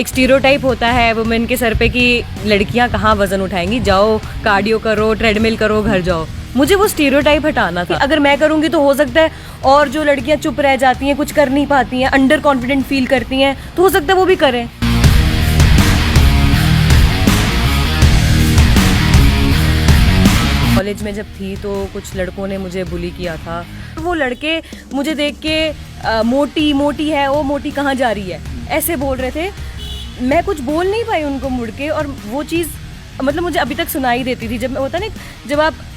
एक स्टीरियोटाइप होता है वुमेन के सर पे कि लड़कियां कहाँ वजन उठाएंगी, जाओ कार्डियो करो, ट्रेडमिल करो, घर जाओ। मुझे वो स्टीरियोटाइप हटाना था। अगर मैं करूंगी तो हो सकता है और जो लड़कियां चुप रह जाती हैं, कुछ कर नहीं पाती हैं, अंडर कॉन्फिडेंट फील करती हैं, तो हो सकता है वो भी करें। कॉलेज में जब थी तो कुछ लड़कों ने मुझे बुली किया था। वो लड़के मुझे देख के मोटी मोटी है, वो मोटी कहाँ जा रही है, ऐसे बोल रहे थे। मैं कुछ बोल नहीं पाई उनको मुड़ के, और वो चीज़ मतलब मुझे अभी तक सुनाई देती थी। जब मैं होता ना,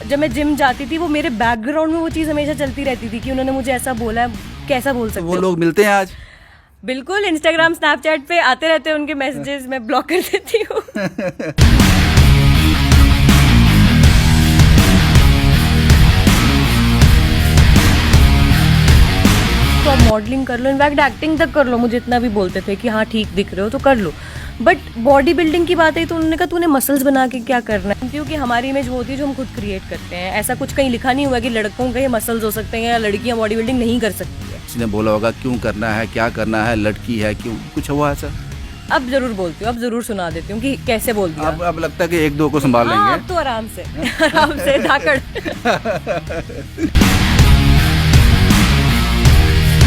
जब मैं जिम जाती थी, वो मेरे बैकग्राउंड में वो चीज़ हमेशा चलती रहती थी कि उन्होंने मुझे ऐसा बोला है, कैसा बोल सकते वो लोग मिलते हैं आज? बिल्कुल, इंस्टाग्राम स्नैपचैट पे आते रहते हैं उनके मैसेजेस, मैं ब्लॉक कर देती हूँ। तो आप मॉडलिंग कर लो, इनफैक्ट एक्टिंग तक कर लो। मुझे इतना भी बोलते थे कि हाँ ठीक दिख रहे हो तो कर लो, बट बॉडी बिल्डिंग की बात है तो उन्होंने कहा तूने मसल्स बना के क्या करना है, क्योंकि हमारी इमेज वो होती है जो हम खुद क्रिएट करते हैं। ऐसा कुछ कहीं लिखा नहीं हुआ कि लड़कों के मसल्स हो सकते हैं या लड़कियां बॉडी बिल्डिंग नहीं कर सकती है। किसी ने बोला होगा क्यों करना है, क्या करना है, लड़की है, क्यों, कुछ हुआ ऐसा? अब जरूर बोलती हूँ, अब जरूर सुना देती हूँ कि कैसे बोल दिया। अब लगता है कि एक दो को संभाल लेंगे। हाँ, अब तो आराम से आराम से धाकड़।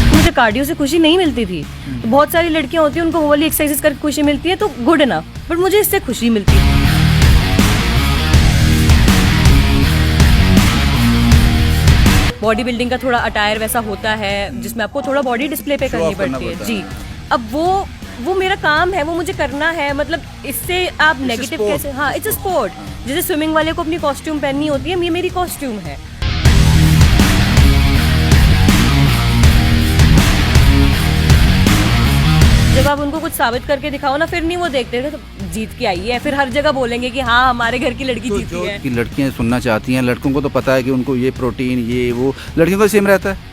मुझे कार्डियो से खुशी नहीं मिलती थी। तो बहुत सारी लड़कियां होती हैं उनको वो वाली एक्सरसाइज करके खुशी मिलती है, तो गुड इनफ, बट मुझे इससे खुशी मिलती है। बॉडी बिल्डिंग का थोड़ा अटायर वैसा होता है जिसमें आपको थोड़ा बॉडी डिस्प्ले पे करनी पड़ती है जी। अब वो मेरा काम है, वो मुझे करना है। मतलब इससे आप नेगेटिव कैसे, हाँ इट्स अ स्पोर्ट। जैसे स्विमिंग वाले को अपनी कॉस्ट्यूम पहननी होती है, ये मेरी कॉस्ट्यूम है। जब आप उनको कुछ साबित करके दिखाओ ना, फिर नहीं वो देखते थे तो जीत के आई है, फिर हर जगह बोलेंगे कि हाँ हमारे घर की लड़की जीती है। कि लड़कियां सुनना चाहती हैं, लड़कों को तो पता है कि उनको ये प्रोटीन ये वो, लड़कियों का सेम रहता है।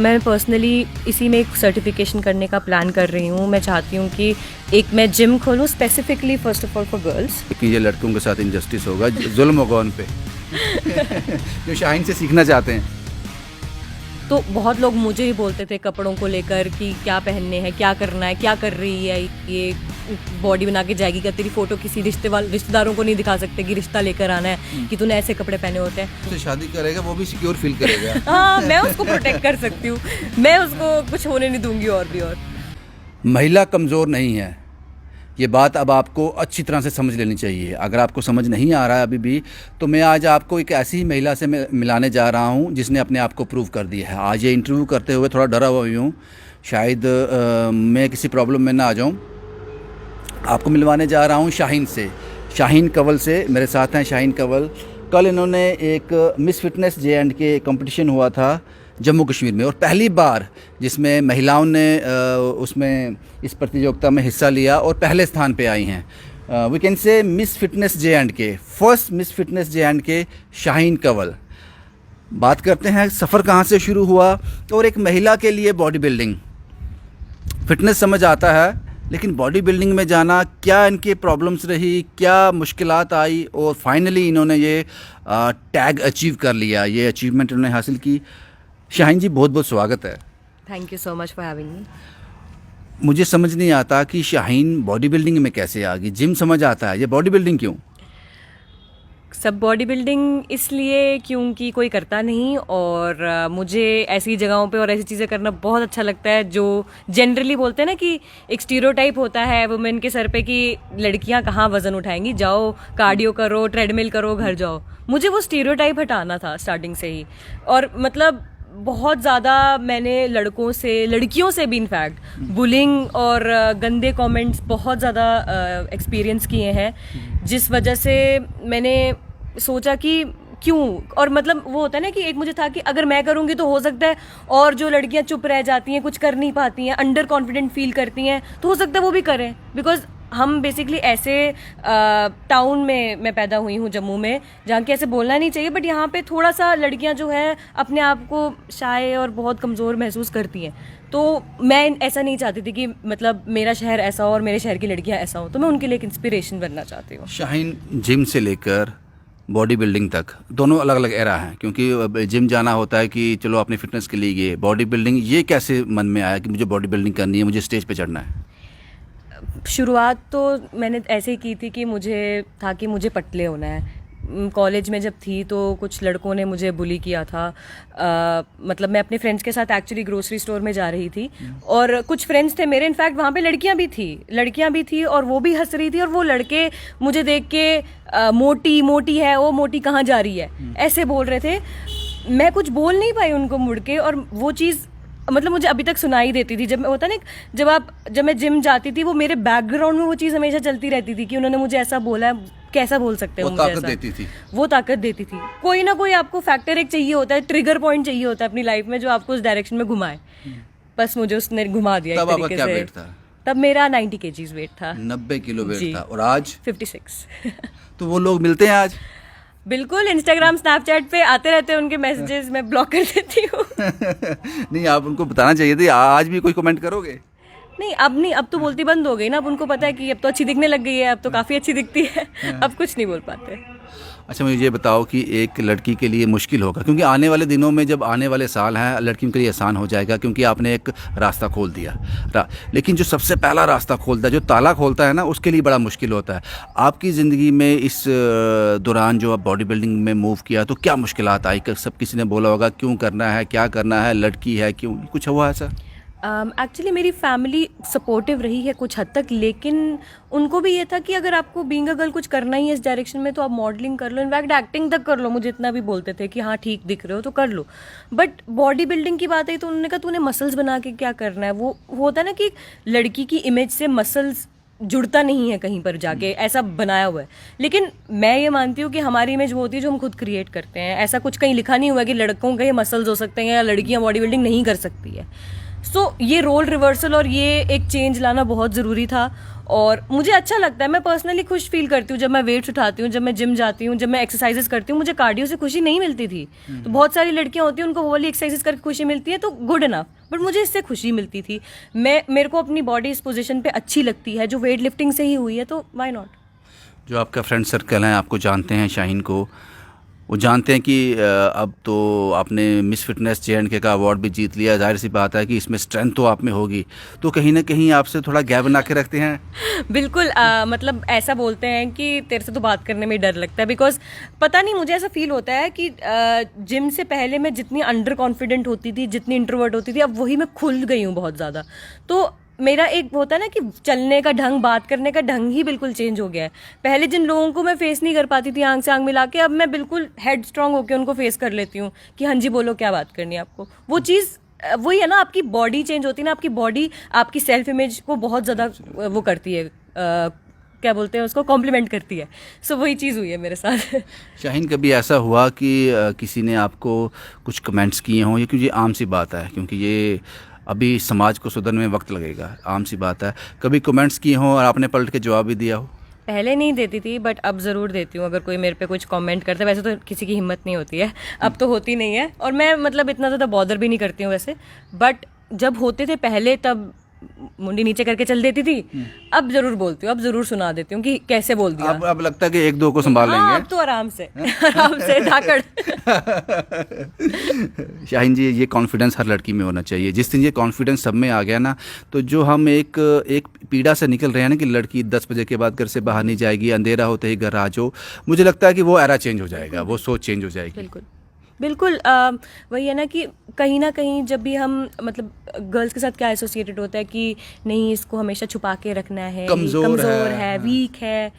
मैं पर्सनली इसी में एक सर्टिफिकेशन करने का प्लान कर रही हूँ। मैं चाहती हूँ कि एक मैं जिम खोलूँ specifically first of all for girls. लेकिन ये लड़कों के साथ इनजस्टिस होगा, जुल्म होगा उन पे जो शाहीन से सीखना चाहते हैं। तो बहुत लोग मुझे ही बोलते थे कपड़ों को लेकर कि क्या पहनने हैं, क्या करना है, क्या कर रही है, ये बॉडी बना के जाएगी क्या, तेरी फोटो किसी रिश्तेदारों को नहीं दिखा सकते कि रिश्ता लेकर आना है कि तूने ऐसे कपड़े पहने होते हैं। तो शादी करेगा वो भी सिक्योर फील करेगा। हाँ, मैं उसको प्रोटेक्ट कर सकती हूँ, मैं उसको कुछ होने नहीं दूंगी। और भी और महिला कमज़ोर नहीं है, ये बात अब आपको अच्छी तरह से समझ लेनी चाहिए। अगर आपको समझ नहीं आ रहा है अभी भी, तो मैं आज आपको एक ऐसी ही महिला से मिलाने जा रहा हूँ जिसने अपने आप को प्रूव कर दिया है। आज ये इंटरव्यू करते हुए थोड़ा डरा हुआ हूँ, शायद मैं किसी प्रॉब्लम में ना आ जाऊँ। आपको मिलवाने जा रहा हूँ शाहीन से, शाहीन कंवल से। मेरे साथ हैं शाहीन कंवल। कल इन्होंने एक मिस फिटनेस J&K कंपटीशन हुआ था जम्मू कश्मीर में, और पहली बार जिसमें महिलाओं ने उसमें इस प्रतियोगिता में हिस्सा लिया और पहले स्थान पे आई हैं। We can say miss fitness J&K, first miss fitness J&K Shaheen Kanwal. बात करते हैं सफ़र कहाँ से शुरू हुआ, और एक महिला के लिए बॉडी बिल्डिंग, फिटनेस समझ आता है लेकिन बॉडी बिल्डिंग में जाना, क्या इनके प्रॉब्लम्स रही, क्या मुश्किलात आई, और फाइनली इन्होंने ये टैग अचीव कर लिया, ये अचीवमेंट इन्होंने हासिल की। शाहीन जी बहुत बहुत स्वागत है। Thank you so much for having me. मुझे समझ नहीं आता कि शाहीन बॉडी बिल्डिंग में कैसे आ गई। जिम समझ आता है, ये बॉडी बिल्डिंग क्यों? सब बॉडी बिल्डिंग इसलिए क्योंकि कोई करता नहीं, और मुझे ऐसी जगहों पे और ऐसी चीज़ें करना बहुत अच्छा लगता है जो जनरली बोलते हैं ना कि एक स्टीरियोटाइप होता है वुमेन के सर पे कि लड़कियां कहाँ वजन उठाएंगी, जाओ कार्डियो करो, ट्रेडमिल करो, घर जाओ। मुझे वो स्टीरियोटाइप हटाना था स्टार्टिंग से ही। और मतलब बहुत ज़्यादा मैंने लड़कों से, लड़कियों से भी इनफैक्ट बुलिंग और गंदे कमेंट्स बहुत ज़्यादा एक्सपीरियंस किए हैं, जिस वजह से मैंने सोचा कि क्यों। और मतलब वो होता है ना कि एक मुझे था कि अगर मैं करूँगी तो हो सकता है और जो लड़कियां चुप रह जाती हैं, कुछ कर नहीं पाती हैं, अंडर कॉन्फिडेंट फील करती हैं, तो हो सकता है वो भी करें। बिकॉज हम बेसिकली ऐसे टाउन में मैं पैदा हुई हूँ जम्मू में, जहाँ की ऐसे बोलना नहीं चाहिए, बट यहाँ पे थोड़ा सा लड़कियाँ जो हैं अपने आप को शाय और बहुत कमज़ोर महसूस करती हैं। तो मैं ऐसा नहीं चाहती थी कि मतलब मेरा शहर ऐसा हो और मेरे शहर की लड़कियाँ ऐसा हो, तो मैं उनके लिए एक इंस्पिरेशन बनना चाहती हूँ। शाहीन जिम से लेकर बॉडी बिल्डिंग तक, दोनों अलग अलग एरा हैं, क्योंकि जिम जाना होता है कि चलो अपनी फिटनेस के लिए, ये बॉडी बिल्डिंग, ये कैसे मन में आया कि मुझे बॉडी बिल्डिंग करनी है, मुझे स्टेज पे चढ़ना है? शुरुआत तो मैंने ऐसे ही की थी कि मुझे था कि मुझे पतले होना है। कॉलेज में जब थी तो कुछ लड़कों ने मुझे बुली किया था। मतलब मैं अपने फ्रेंड्स के साथ एक्चुअली ग्रोसरी स्टोर में जा रही थी और कुछ फ्रेंड्स थे मेरे, इनफैक्ट वहाँ पे लड़कियाँ भी थी और वो भी हंस रही थी और वो लड़के मुझे देख के मोटी मोटी है, वो मोटी कहाँ जा रही है, ऐसे बोल रहे थे। मैं कुछ बोल नहीं पाई उनको मुड़ के, और वो चीज़ मतलब मुझे अभी तक सुनाई देती थी। जब मैं होता ना, जब मैं जिम जाती थी, वो मेरे बैकग्राउंड में वो चीज़ हमेशा चलती रहती थी कि उन्होंने मुझे ऐसा बोला है, कैसा बोल सकते हैं वो मुझे ताकत ऐसा। देती थी। वो ताकत देती थी। कोई ना कोई आपको फैक्टर एक चाहिए होता है, ट्रिगर पॉइंट चाहिए होता है अपनी लाइफ में जो आपको उस डायरेक्शन में घुमाए। बस मुझे उसने घुमा दिया तब एक आपका तरीके क्या से। वेट था? तब मेरा 90 kgs वेट था। 90 किलो वेट जी। था, और आज 56। तो वो लोग मिलते हैं आज? बिल्कुल, इंस्टाग्राम स्नैपचैट पे आते रहते हैं उनके मैसेजेस, मैं ब्लॉक कर देती हूँ। नहीं, आप उनको बताना चाहिए था। आज भी कोई कमेंट करोगे? नहीं, अब तो बोलती बंद हो गई ना। अब उनको पता है कि अब तो अच्छी दिखने लग गई है, अब तो काफ़ी अच्छी दिखती है। अब कुछ नहीं बोल पाते। अच्छा, मुझे ये बताओ कि एक लड़की के लिए मुश्किल होगा, क्योंकि आने वाले दिनों में, जब आने वाले साल हैं, लड़कियों के लिए आसान हो जाएगा, क्योंकि आपने एक रास्ता खोल दिया। लेकिन जो सबसे पहला रास्ता खोलता है, जो ताला खोलता है ना, उसके लिए बड़ा मुश्किल होता है। आपकी ज़िंदगी में इस दौरान जो आप बॉडी बिल्डिंग में मूव किया, तो क्या मुश्किलात आई? सब किसी ने बोला होगा क्यों करना है, क्या करना है, लड़की है, क्यों, कुछ हुआ ऐसा? एक्चुअली मेरी फैमिली सपोर्टिव रही है कुछ हद तक, लेकिन उनको भी ये था कि अगर आपको बीइंग अ गर्ल कुछ करना ही है इस डायरेक्शन में, तो आप मॉडलिंग कर लो, इनफैक्ट एक्टिंग तक कर लो। मुझे इतना भी बोलते थे कि हाँ ठीक दिख रहे हो तो कर लो। बट बॉडी बिल्डिंग की बात आई तो उन्होंने कहा तूने मसल्स बना के क्या करना है। वो होता है ना कि लड़की की इमेज से मसल्स जुड़ता नहीं है कहीं पर जाके, ऐसा बनाया हुआ है। लेकिन मैं ये मानती हूँ कि हमारी इमेज वो होती है जो हम खुद क्रिएट करते हैं। ऐसा कुछ कहीं लिखा नहीं हुआ है कि लड़कों के मसल्स हो सकते हैं या लड़कियाँ बॉडी बिल्डिंग नहीं कर सकती है। ये रोल रिवर्सल और ये एक चेंज लाना बहुत ज़रूरी था, और मुझे अच्छा लगता है। मैं पर्सनली खुश फील करती हूँ जब मैं वेट्स उठाती हूँ, जब मैं जिम जाती हूँ, जब मैं एक्सरसाइजेस करती हूँ। मुझे कार्डियो से खुशी नहीं मिलती थी। तो बहुत सारी लड़कियाँ होती हैं उनको वो वाली एक्सरसाइजेस करके खुशी मिलती है, तो गुड इनफ। बट मुझे इससे खुशी मिलती थी। मेरे को अपनी बॉडी इस पोजीशन पे अच्छी लगती है जो वेट लिफ्टिंग से ही हुई है, तो व्हाई नॉट। जो आपका फ्रेंड सर्कल है, आपको जानते हैं, शाहीन को, वो जानते हैं कि अब तो आपने मिस फिटनेस JNK का अवार्ड भी जीत लिया। जाहिर सी बात है कि इसमें स्ट्रेंथ तो आप में होगी, तो कहीं ना कहीं आपसे थोड़ा गैप बना के रखते हैं? बिल्कुल। मतलब ऐसा बोलते हैं कि तेरे से तो बात करने में डर लगता है, बिकॉज पता नहीं, मुझे ऐसा फील होता है कि जिम से पहले मैं जितनी अंडर कॉन्फिडेंट होती थी, जितनी इंट्रोवर्ट होती थी, अब वही मैं खुल गई हूँ बहुत ज़्यादा। तो मेरा एक होता है ना कि चलने का ढंग, बात करने का ढंग ही बिल्कुल चेंज हो गया है। पहले जिन लोगों को मैं फेस नहीं कर पाती थी आंख से आंख मिला के, अब मैं बिल्कुल हेड स्ट्रांग होकर उनको फेस कर लेती हूँ कि हाँ जी बोलो, क्या बात करनी है आपको। वो चीज़ वही है ना, आपकी बॉडी चेंज होती है ना, आपकी बॉडी आपकी सेल्फ इमेज को बहुत ज़्यादा वो करती है, क्या बोलते हैं उसको, कॉम्प्लीमेंट करती है। वही चीज़ हुई है मेरे साथ। शाहीन, कभी ऐसा हुआ कि किसी ने आपको कुछ कमेंट्स किए हों? ये क्योंकि आम सी बात है, क्योंकि ये अभी समाज को सुधरने में वक्त लगेगा, आम सी बात है। कभी कमेंट्स किए हों और आपने पलट के जवाब भी दिया हो? पहले नहीं देती थी, बट अब ज़रूर देती हूँ। अगर कोई मेरे पे कुछ कमेंट करता है, वैसे तो किसी की हिम्मत नहीं होती है, अब तो होती नहीं है, और मैं मतलब इतना ज़्यादा बॉदर भी नहीं करती हूँ वैसे। बट जब होते थे पहले, तब मुंडी नीचे करके चल देती थी। अब जरूर बोलती हूँ, अब जरूर सुना देती हूँ कि कैसे बोल दिया। अब लगता है कि एक दो को संभाल हाँ, लेंगे। अब तो आराम से आराम से धाकड़। शाहीन जी, ये कॉन्फिडेंस हर लड़की में होना चाहिए। जिस दिन ये कॉन्फिडेंस सब में आ गया ना, तो जो हम एक पीड़ा से निकल रहे हैं ना कि लड़की 10 बजे के बाद घर से बाहर नहीं जाएगी, अंधेरा होते ही घर आ जाओ, मुझे लगता है कि वो एरा चेंज हो जाएगा, वो सोच चेंज हो जाएगी। बिल्कुल बिल्कुल। वही है ना कि कहीं ना कहीं जब भी हम, मतलब गर्ल्स के साथ क्या एसोसिएटेड होता है कि नहीं, इसको हमेशा छुपा के रखना है, कमज़ोर है, वीक है।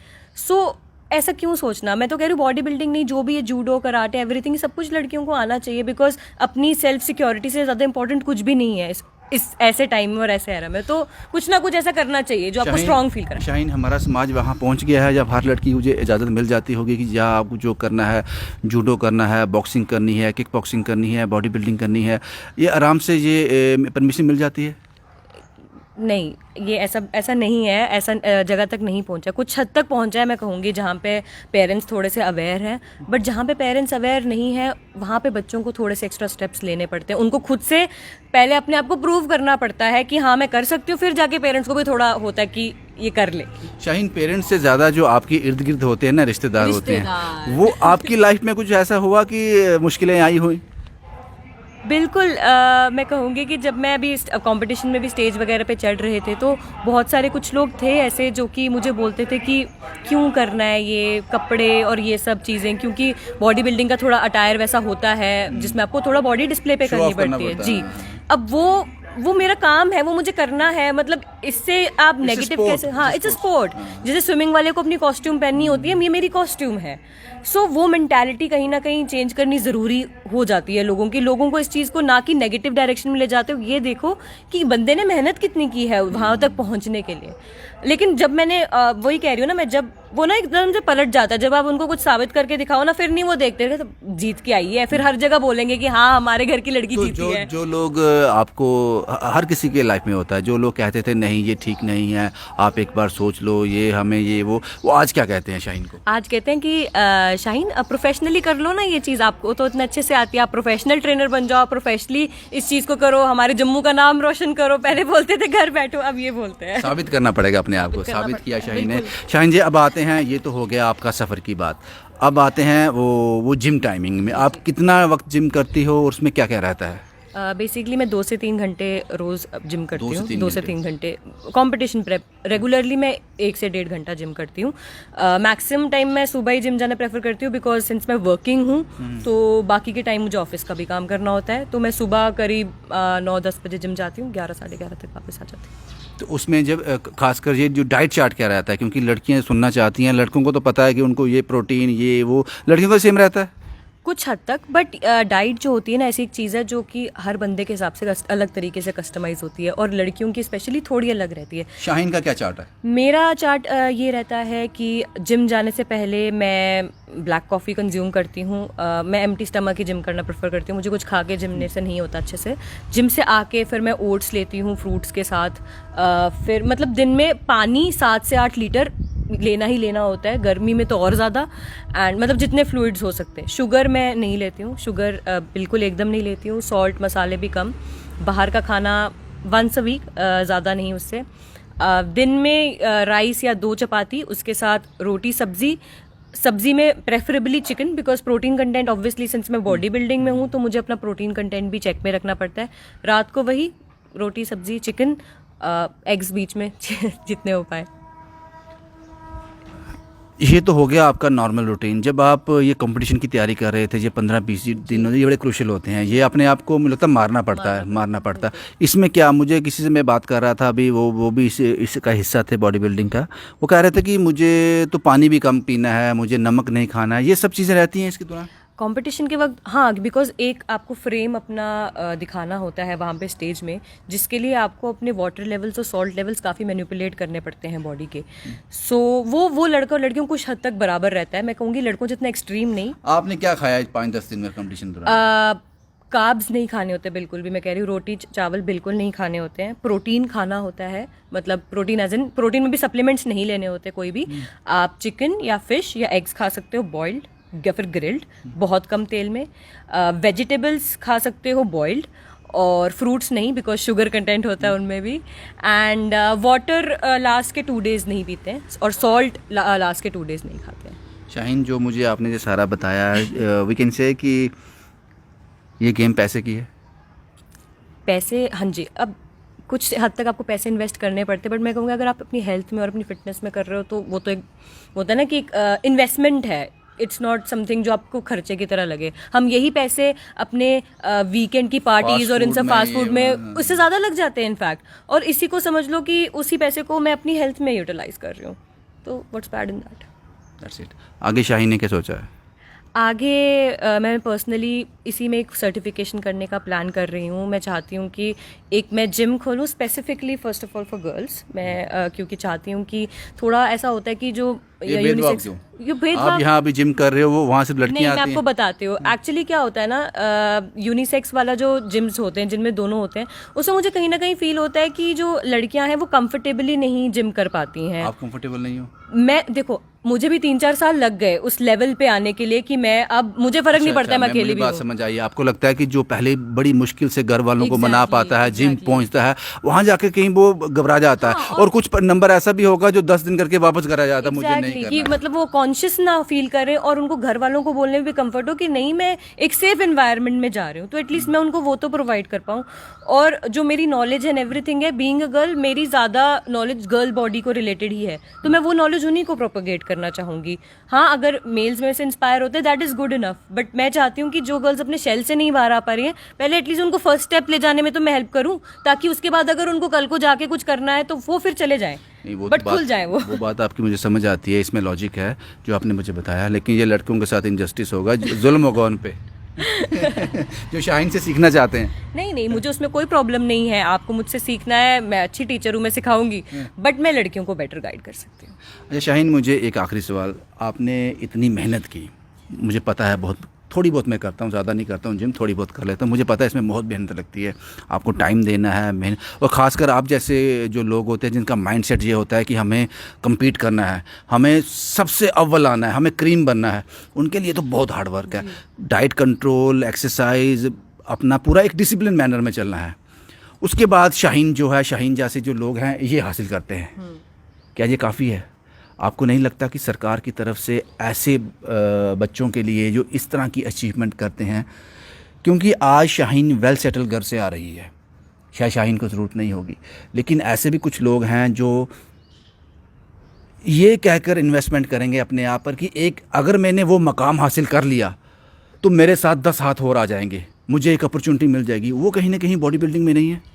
ऐसा क्यों सोचना। मैं तो कह रही हूँ बॉडी बिल्डिंग नहीं, जो भी है, जूडो, कराटे, एवरीथिंग, सब कुछ लड़कियों को आना चाहिए, बिकॉज अपनी सेल्फ सिक्योरिटी से ज़्यादा इंपॉर्टेंट कुछ भी नहीं है इस ऐसे टाइम में और ऐसे एरा में। तो कुछ ना कुछ ऐसा करना चाहिए जो आपको स्ट्रांग फील कराए। शाहीन, हमारा समाज वहाँ पहुँच गया है जब हर लड़की को मुझे इजाज़त मिल जाती होगी कि या आपको जो करना है, जूडो करना है, बॉक्सिंग करनी है, किक बॉक्सिंग करनी है, बॉडी बिल्डिंग करनी है, ये आराम से ये परमिशन मिल जाती है। नहीं, ये ऐसा नहीं है, ऐसा जगह तक नहीं पहुंचा, कुछ हद तक पहुंचा है मैं कहूँगी, जहाँ पे पेरेंट्स थोड़े से अवेयर हैं। बट जहाँ पे पेरेंट्स अवेयर नहीं है वहाँ पे बच्चों को थोड़े से एक्स्ट्रा स्टेप्स लेने पड़ते हैं, उनको खुद से पहले अपने आप को प्रूव करना पड़ता है कि हाँ मैं कर सकती हूँ, फिर जाके पेरेंट्स को भी थोड़ा होता है कि ये कर ले। शाहीन, पेरेंट्स से ज़्यादा जो आपके इर्द गिर्द होते हैं ना, रिश्तेदार होते हैं, वो आपकी लाइफ में कुछ ऐसा हुआ कि मुश्किलें आई हुई? बिल्कुल, मैं कहूँगी कि जब मैं अभी कंपटीशन में भी स्टेज वगैरह पे चढ़ रहे थे तो बहुत सारे कुछ लोग थे ऐसे जो कि मुझे बोलते थे कि क्यों करना है ये कपड़े और ये सब चीज़ें, क्योंकि बॉडी बिल्डिंग का थोड़ा अटायर वैसा होता है जिसमें आपको थोड़ा बॉडी डिस्प्ले पे Show करनी off करना पड़ती है। पड़ता जी, है। अब वो मेरा काम है, वो मुझे करना है, मतलब इससे आप नेगेटिव sport, कैसे, हाँ it's a it's a sport. जैसे स्विमिंग वाले को अपनी कॉस्ट्यूम पहननी होती है, ये मेरी कॉस्ट्यूम है। सो वो मेंटालिटी कहीं ना कहीं चेंज करनी ज़रूरी हो जाती है लोगों की, लोगों को इस चीज़ को ना कि नेगेटिव डायरेक्शन में ले जाते हो, ये देखो कि बंदे ने मेहनत कितनी की है वहाँ तक पहुँचने के लिए। लेकिन जब मैंने वही कह रही हूँ ना मैं, जब वो ना एकदम से पलट जाता है, जब आप उनको कुछ साबित करके दिखाओ ना, फिर नहीं वो देखते रहे, तो जीत के आई है, फिर हर जगह बोलेंगे कि हाँ हमारे घर की लड़की तो जीती है। जो लोग आपको, हर किसी के लाइफ में होता है, जो लोग कहते थे नहीं ये ठीक नहीं है, आप एक बार सोच लो, ये हमें ये वो आज क्या कहते हैं शाहीन को? आज कहते हैं कि शाहीन अब प्रोफेशनली कर लो ना ये चीज़, आपको तो इतने अच्छे से आती है, आप प्रोफेशनल ट्रेनर बन जाओ, प्रोफेशनली इस चीज़ को करो, हमारे जम्मू का नाम रोशन करो। पहले बोलते थे घर बैठो, अब ये बोलते हैं साबित करना पड़ेगा अपने आप को। साबित किया शाहीन ने। शाहीन जी, अब आते हैं, ये तो हो गया आपका सफ़र की बात, अब आते हैं वो जिम टाइमिंग में। आप कितना वक्त जिम करती हो और उसमें क्या क्या रहता है? बेसिकली मैं 2 से 3 घंटे रोज़ जिम करती 2 से हूँ, 3 2 से 3 घंटे कंपटीशन प्रेप। रेगुलरली मैं 1 से 1.5 घंटा जिम करती हूँ। मैक्सिमम टाइम मैं सुबह ही जिम जाना प्रेफर करती हूँ, बिकॉज सिंस मैं वर्किंग हूँ तो बाकी के टाइम मुझे ऑफिस का भी काम करना होता है, तो मैं सुबह करीब 9-10 बजे जिम जाती हूँ, 11-11:30 तक वापस आ जाती हूँ। तो उसमें जब खासकर ये जो डाइट चार्ट क्या रहता है, क्योंकि लड़कियां सुनना चाहती हैं, लड़कों को तो पता है कि उनको ये प्रोटीन ये वो, लड़कियों का सेम रहता है कुछ हद तक, बट डाइट जो होती है ना ऐसी एक चीज़ है जो कि हर बंदे के हिसाब से अलग तरीके से कस्टमाइज होती है, और लड़कियों की स्पेशली थोड़ी अलग रहती है। शाहीन का क्या चार्ट है? मेरा चार्ट ये रहता है कि जिम जाने से पहले मैं ब्लैक कॉफ़ी कंज्यूम करती हूँ। मैं एम्प्टी स्टमक ही जिम करना प्रेफर करती हूँ, मुझे कुछ खा के जिमने से नहीं होता अच्छे से। जिम से आके फिर मैं ओट्स लेती हूँ फ्रूट्स के साथ। फिर मतलब दिन में पानी 7 से 8 लीटर लेना ही लेना होता है, गर्मी में तो और ज़्यादा, एंड मतलब जितने फ्लूइड्स हो सकते हैं। शुगर मैं नहीं लेती हूँ, शुगर बिल्कुल एकदम नहीं लेती हूँ। सॉल्ट मसाले भी कम। बाहर का खाना वंस अ वीक, ज़्यादा नहीं उससे। दिन में राइस या 2 चपाती, उसके साथ रोटी सब्जी में preferably chicken, because protein content obviously since मैं बॉडी बिल्डिंग में हूँ तो मुझे अपना प्रोटीन कंटेंट भी चेक में रखना पड़ता है। रात को वही रोटी सब्जी चिकन, एग्स बीच में जितने हो पाए। ये तो हो गया आपका नॉर्मल रूटीन। जब आप ये कंपटीशन की तैयारी कर रहे थे, ये 15-20 दिन ये बड़े क्रूशियल होते हैं, ये अपने आप को मुझे लगता है मारना पड़ता है। इसमें क्या, मुझे किसी से मैं बात कर रहा था अभी, वो भी इसका हिस्सा थे बॉडी बिल्डिंग का, वो कह रहे थे कि मुझे तो पानी भी कम पीना है, मुझे नमक नहीं खाना है, ये सब चीज़ें रहती हैं इसके दौरान कंपटीशन के वक्त। हाँ, बिकॉज एक आपको फ्रेम अपना दिखाना होता है वहाँ पे स्टेज में, जिसके लिए आपको अपने वाटर लेवल्स और सॉल्ट लेवल्स काफ़ी मैनिपुलेट करने पड़ते हैं बॉडी के। सो वो लड़का और लड़कियों कुछ हद तक बराबर रहता है, मैं कहूँगी लड़कों जितना एक्सट्रीम नहीं। आपने क्या खाया 5-10 दिन में कंपटीशन के दौरान? कार्ब्स नहीं खाने होते बिल्कुल भी, मैं कह रही हूँ रोटी चावल बिल्कुल नहीं खाने होते हैं। प्रोटीन खाना होता है, मतलब प्रोटीन एज इन प्रोटीन में भी सप्लीमेंट्स नहीं लेने होते कोई भी। आप चिकन या फिश या एग्स खा सकते हो बॉइल्ड या फिर ग्रिल्ड, बहुत कम तेल में। वेजिटेबल्स खा सकते हो बॉइल्ड, और फ्रूट्स नहीं बिकॉज शुगर कंटेंट होता है उनमें भी। एंड वाटर लास्ट के 2 डेज़ नहीं पीते हैं, और सॉल्ट लास्ट के 2 डेज़ नहीं खाते हैं। शाहीन, जो मुझे आपने जो सारा बताया है, वी कैन से कि ये गेम पैसे की है। पैसे, हाँ जी, अब कुछ हद तक आपको पैसे इन्वेस्ट करने पड़ते हैं, बट मैं कहूँगा अगर आप अपनी हेल्थ में और अपनी फिटनेस में कर रहे हो तो वो तो एक होता है ना कि एक इन्वेस्टमेंट है। इट्स नॉट समथिंग जो आपको खर्चे की तरह लगे। हम यही पैसे अपने वीकेंड की पार्टीज और इन सब फास्ट फूड में उससे ज़्यादा लग जाते हैं इनफैक्ट, और इसी को समझ लो कि उसी पैसे को मैं अपनी हेल्थ में यूटिलाइज कर रही हूँ, तो what's bad in that. That's it. आगे शाहीन ने क्या सोचा है? आगे मैं पर्सनली इसी में एक सर्टिफिकेशन करने का प्लान कर रही हूँ। मैं चाहती हूँ कि एक मैं जिम खोलूँ specifically first of all for girls. मैं क्योंकि चाहती हूँ कि थोड़ा ऐसा होता है कि जो ये या भेदभाव यूनिसेक्स, क्यों? ये आप भेदभाव यहाँ अभी जिम कर रहे हो, वो वहाँ सिर्फ नहीं, लड़कियाँ मैं आती आपको हैं। बताती हूँ एक्चुअली क्या होता है ना, यूनिसेक्स वाला जो जिम्स होते हैं जिनमें दोनों होते हैं, उसमें मुझे कहीं ना कहीं फील होता है कि जो लड़कियां हैं वो कंफर्टेबली नहीं जिम कर पाती हैं। आप कंफर्टेबल नहीं हो? मैं देखो, मुझे भी 3-4 साल लग गए उस लेवल पे आने के लिए कि मैं अब मुझे फर्क नहीं पड़ता है, मैं अकेली मुझे भी बात हूँ। समझ आई। आपको लगता है कि जो पहले बड़ी मुश्किल से घर वालों को मना Exactly, पाता है, जिम exactly. पहुंचता है, वहां जाके कहीं वो घबरा जाता है। हाँ, और कुछ नंबर ऐसा भी होगा जो 10 दिन करके वापस करा जाता है, मुझे नहीं एग्जैक्टली करना कि है। मतलब वो कॉन्शियस ना फील करें और उनको घर वालों को बोलने में भी कंफर्ट हो कि नहीं, मैं एक सेफ एनवायरनमेंट में जा रही हूँ, तो एटलीस्ट मैं उनको वो तो प्रोवाइड कर पाऊँ। और जो मेरी नॉलेज एंड एवरीथिंग है, बीइंग अ गर्ल, मेरी ज़्यादा नॉलेज गर्ल बॉडी को रिलेटेड ही है, तो मैं वो नॉलेज उन्हीं को प्रोपोगेट करना चाहूँगी। हाँ, अगर मेल्स में से इंस्पायर होते हैं that is good enough, but मैं चाहती हूँ कि जो गर्ल्स अपने शेल से नहीं बाहर आ पा रही हैं, पहले एटलीस्ट उनको फर्स्ट स्टेप ले जाने में तो मैं हेल्प करूँ, ताकि उसके बाद अगर उनको कल को जाके कुछ करना है तो वो फिर चले जाएं, नहीं, वो बट तो खुल जाए वो। बात आपकी मुझे समझ आती है, इसमें लॉजिक है जो आपने मुझे बताया, लेकिन ये लड़कों के साथ इनजस्टिस होगा, जुल्म होगा उन पे जो शाहीन से सीखना चाहते हैं। नहीं नहीं, मुझे उसमें कोई प्रॉब्लम नहीं है, आपको मुझसे सीखना है, मैं अच्छी टीचर हूँ, मैं सिखाऊंगी, बट मैं लड़कियों को बेटर गाइड कर सकती हूँ। अच्छा शाहीन, मुझे एक आखिरी सवाल, आपने इतनी मेहनत की, मुझे पता है, बहुत थोड़ी बहुत मैं करता हूँ, ज़्यादा नहीं करता हूँ जिम, थोड़ी बहुत कर लेता हूँ, मुझे पता है इसमें बहुत मेहनत लगती है, आपको टाइम देना है, मेहनत, और ख़ासकर आप जैसे जो लोग होते हैं जिनका माइंडसेट ये होता है कि हमें कम्पीट करना है, हमें सबसे अव्वल आना है, हमें क्रीम बनना है, उनके लिए तो बहुत हार्ड वर्क है। डाइट कंट्रोल, एक्सरसाइज, अपना पूरा एक डिसिप्लिन मैनर में चलना है। उसके बाद शाहीन जो है, शाहीन जैसे जो लोग हैं ये हासिल करते हैं, क्या ये काफ़ी है? आपको नहीं लगता कि सरकार की तरफ से ऐसे बच्चों के लिए जो इस तरह की अचीवमेंट करते हैं, क्योंकि आज शाहीन वेल सेटल घर से आ रही है, शायद शाहीन को ज़रूरत नहीं होगी, लेकिन ऐसे भी कुछ लोग हैं जो ये कहकर इन्वेस्टमेंट करेंगे अपने आप पर कि एक अगर मैंने वो मकाम हासिल कर लिया तो मेरे साथ 10 हाथ और आ जाएंगे, मुझे एक अपॉर्चुनिटी मिल जाएगी, वो कहीं ना कहीं बॉडी बिल्डिंग में नहीं है।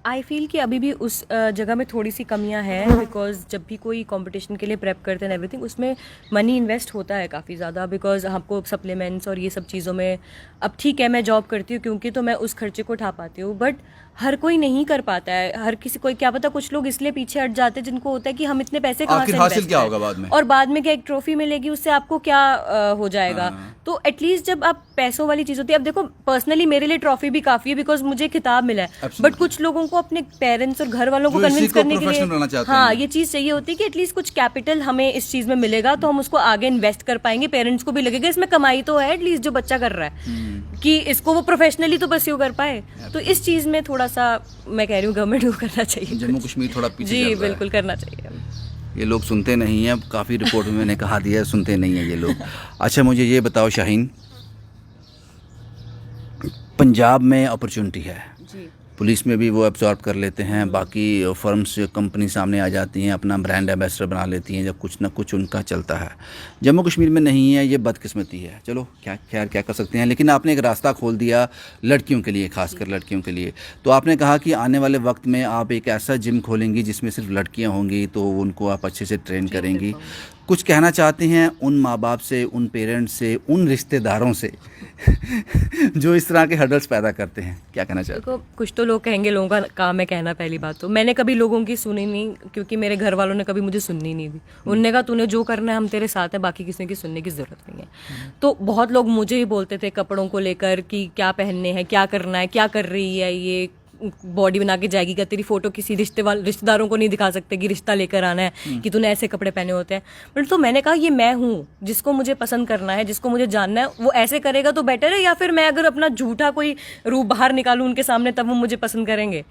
आई फील कि अभी भी उस जगह में थोड़ी सी कमियां हैं, बिकॉज जब भी कोई कंपटीशन के लिए प्रेप करते हैं एवरीथिंग, उसमें मनी इन्वेस्ट होता है काफ़ी ज़्यादा, बिकॉज आपको सप्लीमेंट्स और ये सब चीज़ों में, अब ठीक है मैं जॉब करती हूँ क्योंकि तो मैं उस खर्चे को उठा पाती हूँ, बट हर कोई नहीं कर पाता है, हर किसी कोई, क्या पता कुछ लोग इसलिए पीछे हट जाते हैं जिनको होता है कि हम इतने पैसे कहाँ से आखिर हासिल invest क्या करें? होगा बाद में? और बाद में क्या एक ट्रॉफी मिलेगी, उससे आपको क्या हो जाएगा? तो एटलीस्ट जब आप पैसों वाली चीज़ होती है, अब देखो पर्सनली मेरे लिए ट्रॉफी भी काफ़ी है बिकॉज मुझे खिताब मिला है, बट कुछ लोगों को अपने पेरेंट्स और घर वालों को जो इसी कन्विंस को करने के professional बनाना लिए, चाहते हाँ, हैं। ये चीज़ चाहिए होती है कि एटलीस्ट कुछ कैपिटल हमें इस चीज़ में मिलेगा तो हम उसको आगे इन्वेस्ट कर पाएंगे, पेरेंट्स को भी लगेगा इसमें कमाई तो है एटलीस्ट जो बच्चा कर रहा है, कि इसको वो प्रोफेशनली तो परस्यू कर पाए। तो इस चीज़ में थोड़ा सा मैं कह रही हूँ गवर्नमेंट को करना चाहिए, जम्मू कश्मीर थोड़ा पीछे जी चल रहा है। बिल्कुल करना चाहिए। ये लोग सुनते नहीं हैं, काफ़ी रिपोर्ट में मैंने कहा दिया है, सुनते नहीं हैं ये लोग। अच्छा मुझे ये बताओ शाहीन, पंजाब में अपॉर्चुनिटी है, जी पुलिस में भी वो एब्जॉर्ब कर लेते हैं, बाकी फर्म्स कंपनी सामने आ जाती हैं, अपना ब्रांड एम्बेसडर बना लेती हैं, जब कुछ ना कुछ उनका चलता है। जम्मू कश्मीर में नहीं है, ये बदकिस्मती है, चलो क्या खैर क्या कर सकते हैं, लेकिन आपने एक रास्ता खोल दिया लड़कियों के लिए, खासकर लड़कियों के लिए। तो आपने कहा कि आने वाले वक्त में आप एक ऐसा जिम खोलेंगी जिसमें सिर्फ लड़कियाँ होंगी, तो उनको आप अच्छे से ट्रेन करेंगी। कुछ कहना चाहते हैं उन माँ बाप से, उन पेरेंट्स से, उन रिश्तेदारों से जो इस तरह के हर्डल्स पैदा करते हैं, क्या कहना चाहते हैं? देखो, कुछ तो लोग कहेंगे, लोगों का काम है कहना, पहली बात तो मैंने कभी लोगों की सुनी नहीं, क्योंकि मेरे घर वालों ने कभी मुझे सुननी नहीं दी। उनने कहा तूने जो करना है हम तेरे साथ है, बाकी किसी की सुनने की जरूरत नहीं है। तो बहुत लोग मुझे ही बोलते थे कपड़ों को लेकर कि क्या पहनने हैं, क्या करना है, क्या कर रही है, ये बॉडी बना के जाएगी क्या, तेरी फोटो किसी रिश्तेदारों को नहीं दिखा सकते कि रिश्ता लेकर आना है कि तूने ऐसे कपड़े पहने होते हैं। बट तो मैंने कहा ये मैं हूँ, जिसको मुझे पसंद करना है, जिसको मुझे जानना है, वो ऐसे करेगा तो बेटर है, या फिर मैं अगर अपना झूठा कोई रूप बाहर निकालूं उनके सामने तब वो मुझे पसंद करेंगे।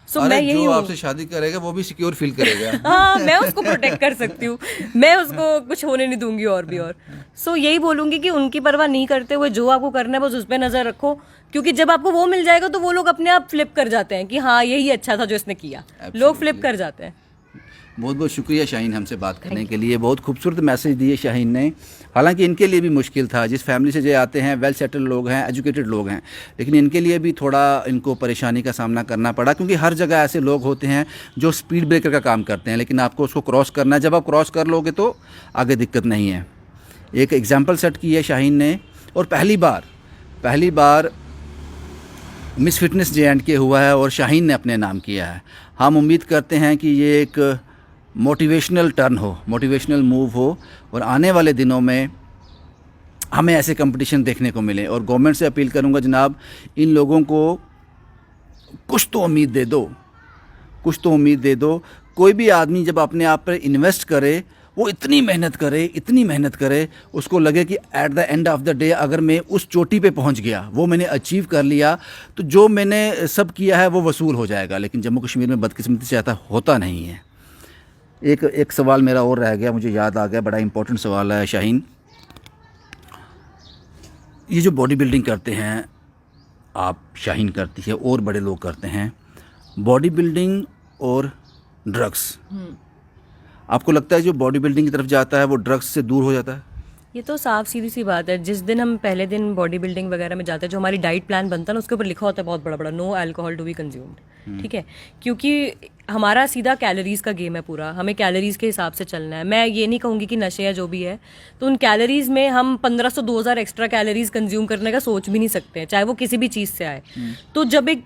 सो मैं यही जो हूँ, आपसे शादी करेगा वो भी सिक्योर फील करेगा। हाँ, मैं उसको प्रोटेक्ट कर सकती हूँ, मैं उसको कुछ होने नहीं दूंगी और भी और। सो यही बोलूंगी कि उनकी परवाह नहीं करते हुए जो आपको करना है बस उस पर नजर रखो, क्योंकि जब आपको वो मिल जाएगा तो वो लोग अपने आप फ्लिप कर जाते हैं कि हाँ यही अच्छा था जो इसने किया, लोग फ्लिप कर जाते हैं। बहुत बहुत शुक्रिया शाहीन हमसे बात करने के लिए, बहुत खूबसूरत मैसेज दिए शाहीन ने। हालांकि इनके लिए भी मुश्किल था, जिस फैमिली से जो आते हैं, वेल सेटल लोग हैं, एजुकेटेड लोग हैं, लेकिन इनके लिए भी थोड़ा इनको परेशानी का सामना करना पड़ा, क्योंकि हर जगह ऐसे लोग होते हैं जो स्पीड ब्रेकर का काम करते हैं, लेकिन आपको उसको क्रॉस करना है। जब आप क्रॉस कर लोगे तो आगे दिक्कत नहीं है। एक एग्जाम्पल सेट की है शाहीन ने, और पहली बार मिस फिटनेस JNK हुआ है और शाहीन ने अपने नाम किया है। हम उम्मीद करते हैं कि ये एक मोटिवेशनल टर्न हो, मोटिवेशनल मूव हो और आने वाले दिनों में हमें ऐसे कंपटीशन देखने को मिले। और गवर्नमेंट से अपील करूंगा जनाब, इन लोगों को कुछ तो उम्मीद दे दो, कुछ तो उम्मीद दे दो। कोई भी आदमी जब अपने आप पर इन्वेस्ट करे, वो इतनी मेहनत करे, उसको लगे कि at the end of the day अगर मैं उस चोटी पे पहुंच गया, वो मैंने अचीव कर लिया, तो जो मैंने सब किया है वो वसूल हो जाएगा। लेकिन जम्मू कश्मीर में बदकिस्मती से ऐसा होता नहीं है। एक सवाल मेरा और रह गया, मुझे याद आ गया, बड़ा इंपॉर्टेंट सवाल है शाहीन। ये जो बॉडी बिल्डिंग करते हैं, आप शाहीन करती है और बड़े लोग करते हैं, बॉडी बिल्डिंग और ड्रग्स, आपको लगता है जो बॉडी बिल्डिंग की तरफ जाता है वो ड्रग्स से दूर हो जाता है? ये तो साफ सीधी सी बात है। जिस दिन हम पहले दिन बॉडी बिल्डिंग वगैरह में जाते हैं, जो हमारी डाइट प्लान बनता है ना, उसके ऊपर लिखा होता है बहुत बड़ा बड़ा, no alcohol to be consumed, ठीक है, क्योंकि हमारा सीधा कैलोरीज का गेम है पूरा, हमें कैलोरीज के हिसाब से चलना है। मैं ये नहीं कहूँगी कि नशे या जो भी है, तो उन कैलोरीज में हम 1500-2000 एक्स्ट्रा कैलोरीज कंज्यूम करने का सोच भी नहीं सकते हैं, चाहे वो किसी भी चीज़ से आए। तो जब एक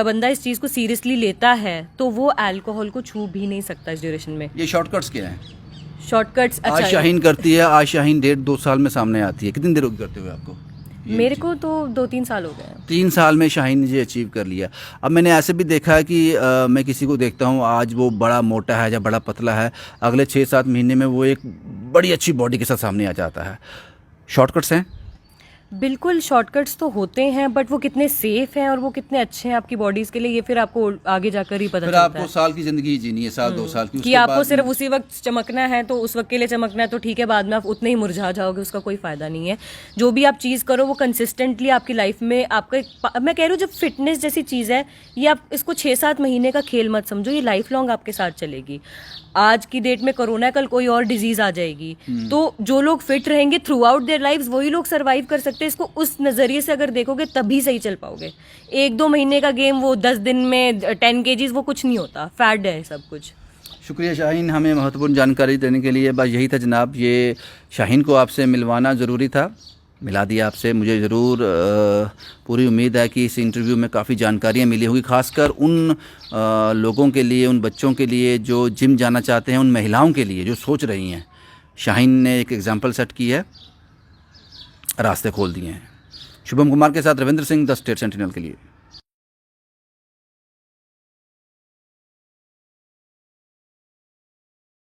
बंदा इस चीज़ को सीरियसली लेता है तो वो अल्कोहल को छू भी नहीं सकता इस ड्यूरेशन में। ये शॉर्टकट्स क्या हैं? शॉर्टकट्स, आज अच्छा, शाहीन करती है, आज शाहीन 1.5-2 साल में सामने आती है। कितनी देर होगी करते हुए आपको? मेरे को तो 2-3 साल हो गए हैं। 3 साल में शाहीन ने ये अचीव कर लिया। अब मैंने ऐसे भी देखा है कि मैं किसी को देखता हूँ, आज वो बड़ा मोटा है या बड़ा पतला है, अगले 6-7 महीने में वो एक बड़ी अच्छी बॉडी के साथ सामने आ जाता है। शॉर्टकट्स हैं? बिल्कुल शॉर्टकट्स तो होते हैं, बट वो कितने सेफ हैं और वो कितने अच्छे हैं आपकी बॉडीज के लिए, ये फिर आपको आगे जाकर ही पता फिर चलता आपको है। साल की ज़िंदगी जीनी है, साल 2 साल की, कि उसके आपको बाद सिर्फ उसी वक्त चमकना है तो उस वक्त के लिए चमकना है तो ठीक है, बाद में आप उतने ही मुरझा जाओगे, उसका कोई फायदा नहीं है। जो भी आप चीज़ करो वो कंसिस्टेंटली आपकी लाइफ में आपका, मैं कह रही हूँ जब फिटनेस जैसी चीज़ है, ये आप इसको 6-7 महीने का खेल मत समझो, ये लाइफ लॉन्ग आपके साथ चलेगी। आज की डेट में कोरोना है, कल कोई और डिजीज आ जाएगी, तो जो लोग फिट रहेंगे थ्रू आउट देयर लाइफ वही लोग सरवाइव कर सकते हैं। इसको उस नजरिए से अगर देखोगे तभी सही चल पाओगे। 1-2 महीने का गेम, वो 10 दिन में 10 kgs, वो कुछ नहीं होता, फैट है सब कुछ। शुक्रिया शाहीन, हमें महत्वपूर्ण जानकारी देने के लिए। बस यही था जनाब, ये शाहीन को आपसे मिलवाना ज़रूरी था, मिला दिया आपसे। मुझे ज़रूर पूरी उम्मीद है कि इस इंटरव्यू में काफ़ी जानकारियाँ मिली होगी, खासकर उन लोगों के लिए, उन बच्चों के लिए जो जिम जाना चाहते हैं, उन महिलाओं के लिए जो सोच रही हैं। शाहीन ने एक एग्जाम्पल सेट की है, रास्ते खोल दिए हैं। शुभम कुमार के साथ Ravindra Singh, the state sentinel के लिए।